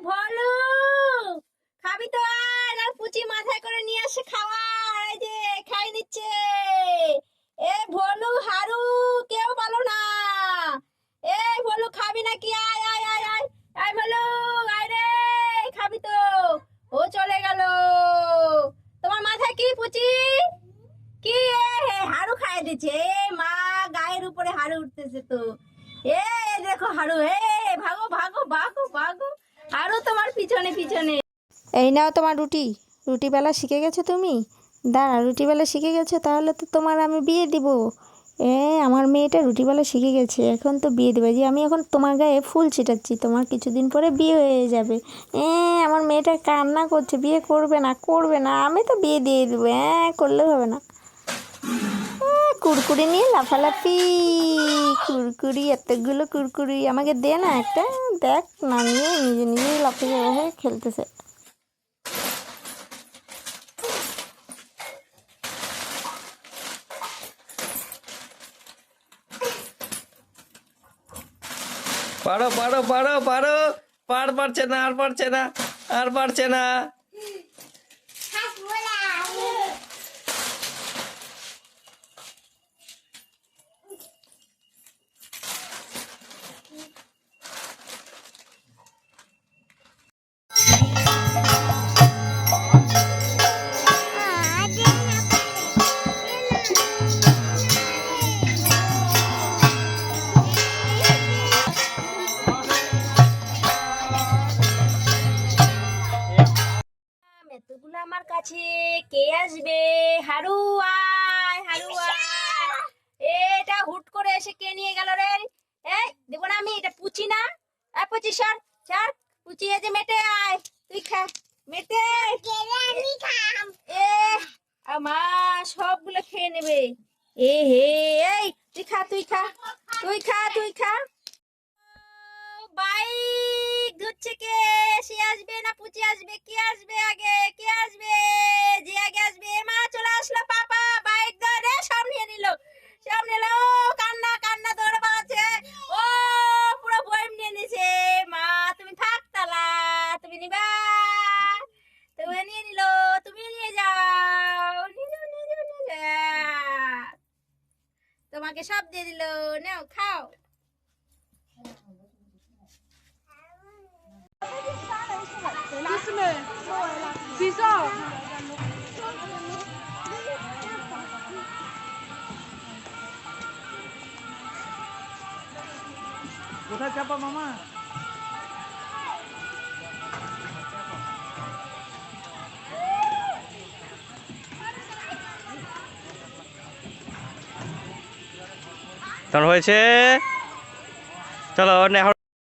ভলু খাবি তো আয়, আর পুচি মাথায় করে নিয়ে আসে খাওয়ার, এই যে খাই নিচ্ছে। এ ভলু হারু কেউ বলো না। এই ভলু খাবি নাকি? আয় আয় আয় আয় আয় ভলু, আয় রে, খাবি তো? ও চলে গেল। তোমার মাথায় কি পুচি? কি হাড়ু খাই দিচ্ছে? মা, গায়ের উপরে হাড়ু উঠতেছে তো। এ দেখো হাড়ু, ভাগো ভাগো ভাগো ভাগো, হাড়ু তোমার পিছনে পিছনে। এই নাও তোমার রুটি। রুটি বেলা শিখে গেছো তুমি? দাঁড়া, রুটি বেলা শিখে গেছো, তাহলে তো তোমার আমি বিয়ে দিব। আমার মেয়েটা রুটি বেলা শিখে গেছে, এখন তো বিয়ে দেবে। যে আমি এখন তোমার গায়ে ফুল ছিটাচ্ছি, তোমার কিছুদিন পরে বিয়ে হয়ে যাবে। আমার মেয়েটা কান্না করছে, বিয়ে করবে না করবে না, আমি তো বিয়ে দিয়ে দেবো। করলেও হবে না। কুরকুরি নিয়ে লাফালাফি, কুরকুরি, এতগুলো কুরকুরি আমাকে দে না একটা। দেখ না, নিয়ে নিজে নিজেই লাফিয়ে হয়ে খেলতেছে। পারো পারো পারো পারো, পারছে না, আর পারছে না, আর পারছে না। এতগুলো আমার কাছে কে আসবে? হারু আয়, হারু আয়। এটা হুট করে এসে কে নিয়ে গেল রে? এই দেবো না আমি, এটা পুচি না? পুচি সর সর, পুচি এই যে মেটে আয়, তুই খা মেটে। এ আমার সবগুলো খেয়ে নেবে। হে, এই তুই খা তুই খা তুই খা তুই খা। বাইক ধরছে কে? সে আসবে না পুচি আসবে? কে আসবে আগে? কে আসবে? যে আগে আসবে। মা চলে আসলো, পাপা বাইক ধরে সব নিয়ে নিল, সব নিল। কান্না কান্না ধরে পাচ্ছে। ও পুরো বইম নিয়ে নিছে। মা তুমি থাক তালা, তুমি নিবা? তুমি নিয়ে নিল, তুমি নিয়ে যাও, নিয়ে যাও নিয়ে যাও নিয়ে যাও। তোমাকে সব দিয়ে দিল, নাও খাও। কোথায় চাপা মামা? তোর হয়েছে, চলো এখন